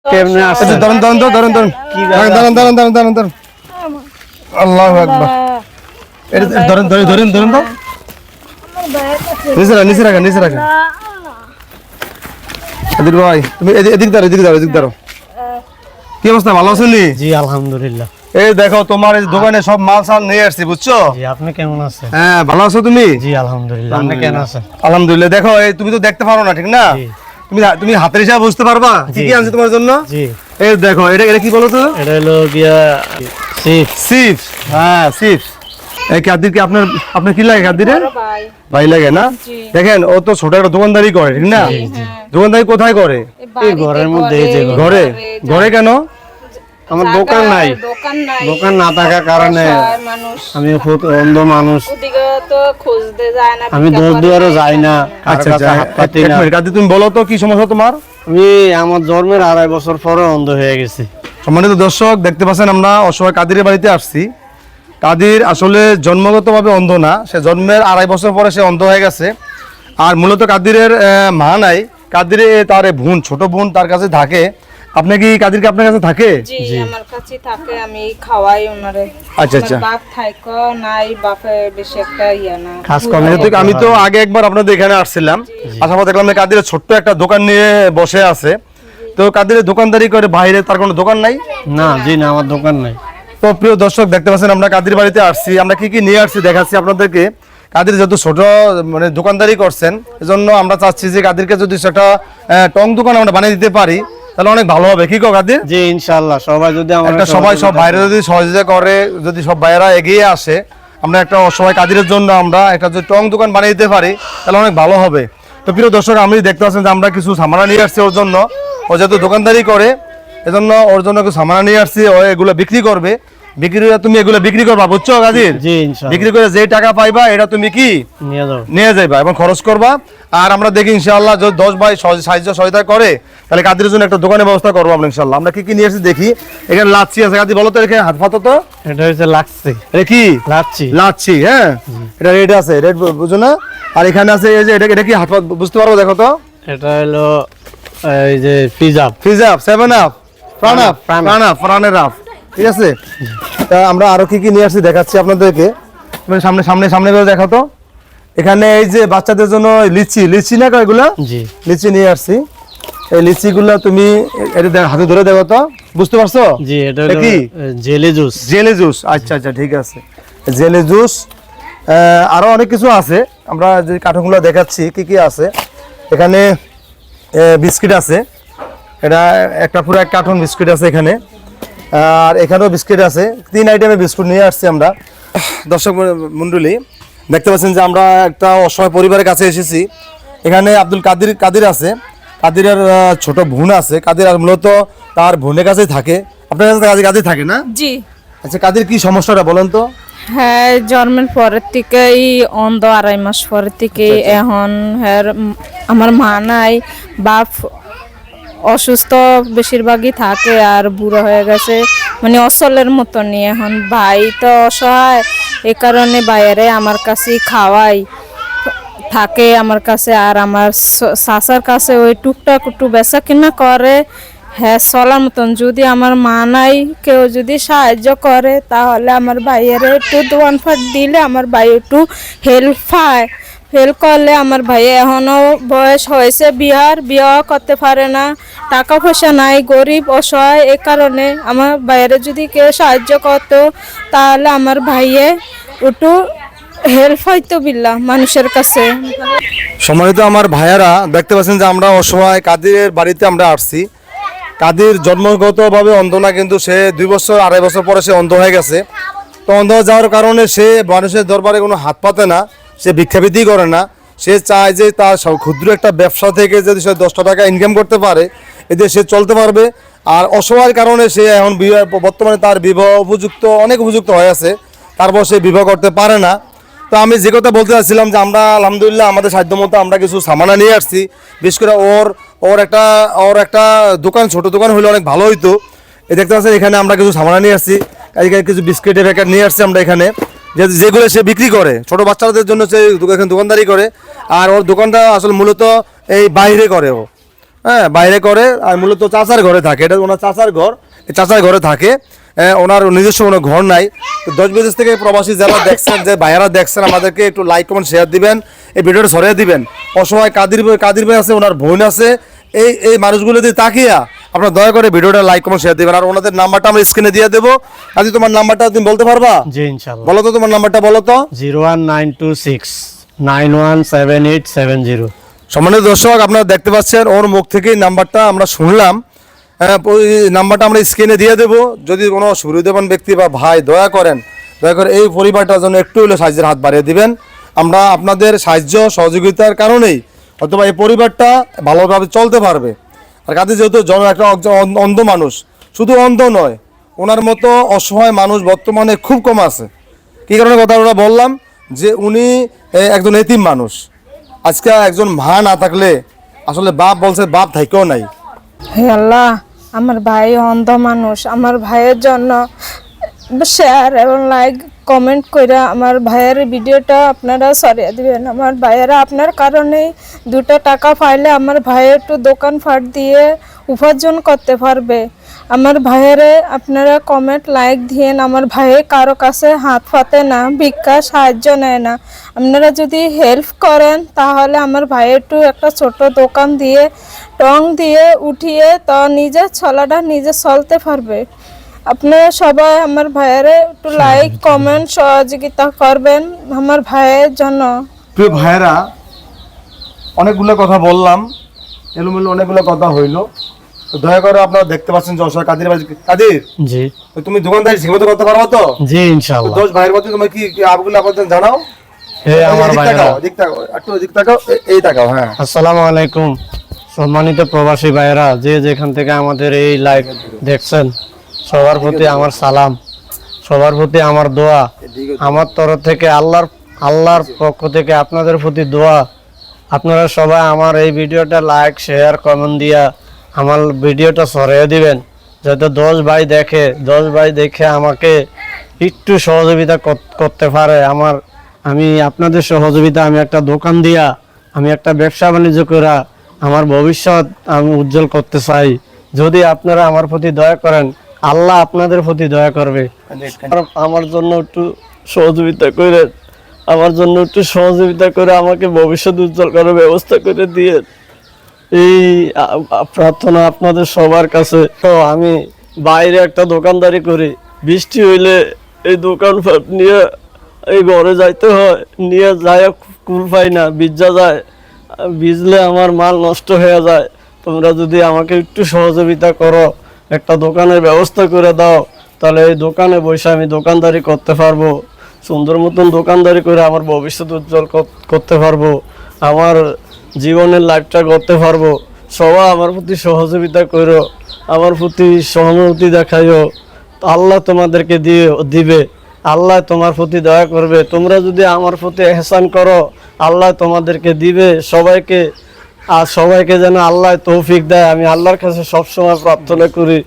কেমনে আছে? ধরুন ধরুন তো ধরুন ধরুন ধরুন ধরুন ধরুন ধরুন ধরুন আল্লাহু আকবার। এটা ধরুন ধরুন ধরুন ধরুন তো নিচে রাখেন নিচে রাখেন। এদিক ভাই তুমি এদিক ধরো এদিক ধরো এদিক ধরো। কি অবস্থা, ভালো আছেন? জি আলহামদুলিল্লাহ। এই দেখো তোমার এই দোকানে সব মাল সাল নিয়ে আসছি, বুঝছো? জি আপনি কেমন আছেন? হ্যাঁ ভালো আছো তুমি? জি আলহামদুলিল্লাহ। আপনি কেমন আছেন? আলহামদুলিল্লাহ। দেখো এই তুমি তো দেখতে পারো না, ঠিক না? জি তুমি তুমি হাতের হিসাবে বুঝতে পারবা কি কি আনছি তোমার জন্য? জি এই দেখো এটা এটা কি বলো তো? এটা হলো গিয়া চিপস। হ্যাঁ চিপস। এই কাদির কি আপনার আপনার কি লাগে কাদিরে? ভাই লাগে না? দেখেন ও তো ছোট একটা দোকানদারি করে, ঠিক না? দোকানদারি কোথায় করে? এই ঘরের মধ্যে। এই যে ঘরে। ঘরে কেন? আমার দোকান নাই। দোকান না থাকার কারণে আমি খুব অন্ধ মানুষ। আমি দূর দূরে যাই না। আচ্ছা আচ্ছা এক মিনিট কাদি, তুমি বলো তো কি সমস্যা তোমার? আমি আমার জন্মের 2.5 বছর পরে অন্ধ হয়ে গেছি। সম্মানিত দর্শক, দেখতে পাচ্ছেন আমরা অসহায় কাদিরের বাড়িতে আসছি। কাদির আসলে জন্মগতভাবে অন্ধ না, সে জন্মের 2.5 বছর পরে সে অন্ধ হয়ে গেছে। আর মূলত কাদিরের মা নাই, কাদিরে তার বোন, ছোট বোন তার কাছে থাকে। আপনি কি কাদিরকে আপনার কাছে থাকে? জি আমার কাছে থাকে, আমি খাওয়াই ওনারে। আচ্ছা আচ্ছা। বাপ থাইকো নাই, বাপে বেশি একটা ইয়া না। খাস কম। আমি তো আগে একবার আপনাদের এখানে আসছিলাম, আসার পর দেখলাম কাদিরের ছোট্ট একটা দোকান নিয়ে বসে আছে। তো কাদিরের দোকানদারি করে, বাইরে তার কোনো দোকান নাই? না জি না, আমার দোকান নাই। তো প্রিয় দর্শক, দেখতে পাচ্ছেন আমরা কাদির বাড়িতে আসছি। আমরা কি কি নিয়ে আসছি দেখাচ্ছি আপনাদেরকে। কাদির যেহেতু ছোট মানে দোকানদারি করছেন, এজন্য আমরা চাচ্ছি যে কাদিরকে যদি একটা টং দোকান আমরা বানিয়ে দিতে পারি তাহলে অনেক ভালো হবে। কি কো কাদির? জি ইনশাআল্লাহ। সবাই যদি একটা সবাই সব বাইরে যদি সহযোগিতা করে, যদি সব বাইরেরা এগিয়ে আসে, আমরা একটা অসহায় কাদিরের জন্য আমরা একটা যদি টং দোকান বানিয়ে দিতে পারি তাহলে অনেক ভালো হবে। তো প্রিয় দর্শক, আমি দেখতে পাচ্ছেন যে আমরা কিছু সামানা নিয়ে আসছি ওর জন্য। ও যেহেতু দোকানদারি করে এজন্য ওর জন্য কিছু সামানা নিয়ে আসছি। ও এগুলো বিক্রি করবে। বিক্রি করে তুমি এগুলো বিক্রি করবা, বুঝছো কাদির? জি ইনশাআল্লাহ। বিক্রি করে যে টাকা পাইবা এটা তুমি কি নিয়ে যাইবা এবং খরচ করবা। আর আমরা দেখি ইনশাআল্লাহ যদি 10 ভাই সাহায্য সহায়তা করে তাহলে কাদিরের জন্য একটা দোকানের ব্যবস্থা করবো আমরা ইনশাআল্লাহ। আমরা কি কি নিয়ে এসেছি দেখি। এখানে লাচ্ছি আছে, কাদির বলো তো এখানে হাত পাতো তো। এটা হচ্ছে লাচ্ছি। এটা কি? লাচ্ছি। লাচ্ছি, হ্যাঁ। এটা রেড আছে, রেড বুঝো না? আর এখানে আছে এই যে এটা কি হাত বুঝতে পারবো দেখো তো। এটা হলো এই যে ফিজাব 7 আপ প্রাণের আপ, ঠিক আছে? তা আমরা আরো কি কি নিয়ে আসছি দেখাচ্ছি আপনাদেরকে। তুমি সামনে সামনে সামনে করে দেখো তো। এখানে এই যে বাচ্চাদের জন্য লিচি না এগুলা? জি লিচি নিয়ে আসছি। এই লিচিগুলা তুমি এটা হাতে ধরে দেখো তো, বুঝতে পারছো? জি এটা হলো কি? Jelly juice. জেলি জুস, আচ্ছা আচ্ছা ঠিক আছে। Jelly juice. আরো অনেক কিছু আছে, আমরা যে কার্টুনগুলো দেখাচ্ছি কি কি আছে। এখানে বিস্কিট আছে, এটা একটা পুরো এক কার্টুন বিস্কিট আছে এখানে। আর এখানেও বিস্কিট আছে। 3 আইটেমের বিস্কুট নিয়ে আসছি আমরা। দর্শক মণ্ডলী, দেখতে পাচ্ছেন যে আমরা একটা অসহায় পরিবারের কাছে এসেছি। এখানে আব্দুল কাদির আছে, কাদিরের ছোট বোন আছে। কাদির আর মূলত তার বোনের কাছেই থাকে। আপনার কাছে কাদির থাকে না? জি। আচ্ছা কাদির কি সমস্যাটা বলেন তো? হ্যাঁ, জন্মের পরের থেকেই অন্ধ, 2.5 মাস পরের থেকে। এখন হ্যাঁ আমার মা নাই, বাপ অসুস্থ বেশিরভাগই থাকে আর বুড়ো হয়ে গেছে, মানে অসলের মতনই। এখন ভাই তো অসহায়, এ কারণে বাইরে আমার কাছে খাওয়াই থাকে আমার কাছে। আর আমার শাসার কাছে ওই টুকটাক একটু বেচা কিনা করে। হ্যাঁ চলার মতন। যদি আমার মা নাই, কেউ যদি সাহায্য করে তাহলে আমার ভাইয়ের একটু দোয়ান ফাট দিলে আমার ভাই একটু হেল্প পায়। হেল্প করলে আমার ভাই এখনও বয়স হয়েছে, বিয়ে করতে পারে না, টাকা পয়সা নাই, গরিব অসহায়। এ কারণে আমার ভাইয়ের যদি কেউ সাহায্য করতো তাহলে আমার ভাইয়ে একটু হেল্প হইতো বিল্লাহ মানুষের কাছে। সম্মানিত আমার ভাইয়ারা, দেখতে পাচ্ছেন যে আমরা অসহায় কাদিরের বাড়িতে আমরা আসছি। কাদির জন্মগতভাবে অন্ধ না, কিন্তু সে 2 বছর 2.5 বছর পরে সে অন্ধ হয়ে গেছে। তো অন্ধ যাওয়ার কারণে সে মানুষের দরবারে কোনো হাত পাতে না, সে ভিক্ষাবৃত্তি করে না। সে চায় যে তার ক্ষুদ্র একটা ব্যবসা থেকে যদি সে 10টা টাকা ইনকাম করতে পারে, এতে সে চলতে পারবে। আর অসহায়ের কারণে সে এখন বর্তমানে তার বিবাহ অনেক উপযুক্ত হয়ে আছে, তারপর সে বিবাহ করতে পারে না। তো আমি যে কথা বলতে চাচ্ছিলাম যে আমরা আলহামদুলিল্লাহ আমাদের সাধ্য মতো আমরা কিছু সামানা নিয়ে আসছি। বিশেষ করে ওর একটা দোকান, ছোট দোকান হলে অনেক ভালো হইতো। এই দেখতে পাচ্ছেন এখানে আমরা কিছু সামানা নিয়ে আসছি। এখানে কিছু বিস্কিটের প্যাকেট নিয়ে আসছি আমরা এখানে, যেগুলো সে বিক্রি করে ছোট বাচ্চাদের জন্য। সে এখানে দোকানদারি করে। আর ওর দোকানটা আসলে মূলত এই বাইরে করে, হ্যাঁ বাইরে করে, আর মূলত চাচার ঘরে থাকে, এটা ওনার চাচার ঘর, এই চাচার ঘরে থাকে। ওনার নিজস্ব কোনো ঘর নাই। তো দেশ বিদেশ থেকে প্রবাসী যারা দেখছেন, যে ভাইয়ারা দেখছেন, আমাদেরকে একটু লাইক কমেন্ট শেয়ার দিবেন, এই ভিডিওটা ছড়িয়ে দিবেন। অসহায় কাদির ভাই আছে, ওনার বোন আছে, এই মানুষগুলো দিয়ে তাকিয়া আপনারা দয়া করে ভিডিওটা লাইক কমেন্ট শেয়ার দিবেন। আর ওনাদের নাম্বারটা আমরা স্ক্রিনে দিয়ে দেবো। আজ তোমার নাম্বারটা তুমি বলতে পারবা? জি ইনশাআল্লাহ। বলো তো তোমার নাম্বারটা, বলো তো। 01926917870। সম্মানিত দর্শক, আপনারা দেখতে পাচ্ছেন ওর মুখ থেকেই নাম্বারটা আমরা শুনলাম। ওই নাম্বারটা আমরা স্ক্রিনে দিয়ে দেবো। যদি কোনো সুবিধাবান ব্যক্তি বা ভাই দয়া করে এই পরিবারটার জন্য একটু হলে সাহায্যের হাত বাড়িয়ে দিবেন। আমরা আপনাদের সাহায্য সহযোগিতার কারণেই অথবা এই পরিবারটা ভালোভাবে চলতে পারবে। আর কাজে যেহেতু একটা অন্ধ মানুষ, শুধু অন্ধ নয়, ওনার মতো অসহায় মানুষ বর্তমানে খুব কম আছে। কী কারণে কথাটা বললাম, যে উনি একজন এতিম মানুষ। আজকে একজন মা না থাকলে আসলে বাপ বলছে, বাপ থাকেও নাই। হে আল্লাহ, আমার ভাই অন্ধ মানুষ, আমার ভাইয়ের জন্য শেয়ার এবং লাইক কমেন্ট করে আমার ভাইয়ের ভিডিওটা আপনারা ছড়িয়ে দিবেন। আমার ভাইয়েরা আপনার কারণেই 2 টাকা পাইলে আমার ভাইয়ের একটু দোকান ফাট দিয়ে উপার্জন করতে পারবে। আমার ভাইয়েরে আপনারা কমেন্ট লাইক দিয়েন। আমার ভাইয়ে কারো কাছে হাত পাতে না, ভিক্ষা সাহায্য নেয় না। আপনারা যদি হেল্প করেন তাহলে আমার ভাইয়ের একটু একটা ছোট দোকান দিয়ে টং দিয়ে উঠিয়ে তো নিজের চলাটা নিজে চলতে পারবে। আপনারা সবাই আমার ভাইয়েরে একটু লাইক কমেন্ট সহযোগিতা করবেন আমার ভাইয়ের জন্য। প্রিয় ভাইয়েরা, অনেকগুলো কথা বললাম, এলোমেলো অনেকগুলো কথা হইলো। তো দয়া করে আপনারা দেখতে পাচ্ছেন যে অসহায় কাদির জি তুমি দোকানদারি ঠিকমতো করতে পারবো তো? জি ইনশাআল্লাহ। 10 ভাইয়ের মধ্যে তুমি কি আবগুলো আপনাদের জানাও। হে আমার ভাইরা, এদিক তাকাও, এই তাকাও। হ্যাঁ, আসসালামু আলাইকুম। সম্মানিত প্রবাসী ভাইরা, যে যেখান থেকে আমাদের এই লাইভ দেখছেন, সবার প্রতি আমার সালাম, সবার প্রতি আমার দোয়া। আমার তরফ থেকে আল্লাহর পক্ষ থেকে আপনাদের প্রতি দোয়া। আপনারা সবাই আমার এই ভিডিওটা লাইক শেয়ার কমেন্ট দিয়া আমার ভিডিওটা ছড়িয়ে দিবেন, যাতে 10 ভাই দেখে আমাকে একটু সহযোগিতা করতে পারে। আমি আপনাদের সহযোগিতা, আমি একটা দোকান দিয়া, আমি একটা ব্যবসা বাণিজ্য করা আমার ভবিষ্যৎ আমি উজ্জ্বল করতে চাই। যদি আপনারা আমার প্রতি দয়া করেন, আল্লাহ আপনাদের প্রতি দয়া করবে। আমার জন্য একটু সহযোগিতা করে, আমাকে ভবিষ্যৎ উজ্জ্বল করার ব্যবস্থা করে দিয়ে, এই প্রার্থনা আপনাদের সবার কাছে। তো আমি বাইরে একটা দোকানদারি করি, বৃষ্টি হইলে এই দোকান নিয়ে এই ঘরে যাইতে হয়, নিয়ে যায় কুল পাই না, ভিজা যায়, ভিজলে আমার মাল নষ্ট হয়ে যায়। তোমরা যদি আমাকে একটু সহযোগিতা করো, একটা দোকানের ব্যবস্থা করে দাও, তাহলে এই দোকানে বসে আমি দোকানদারি করতে পারবো, সুন্দর মতন দোকানদারি করে আমার ভবিষ্যৎ উজ্জ্বল করতে পারবো, আমার জীবনের লাইফটা করতে পারবো। সবাই আমার প্রতি সহযোগিতা করো, আমার প্রতি সহানুভূতি দেখাইও, আল্লাহ তোমাদেরকে দিবে, আল্লাহ তোমার প্রতি দয়া করবে। তোমরা যদি আমার প্রতি এহসান করো, আল্লাহ তোমাদেরকে দিবে সবাইকে। আর সবাইকে যেন আল্লাহ তৌফিক দেয়, আমি আল্লাহর কাছে সবসময় প্রার্থনা করি।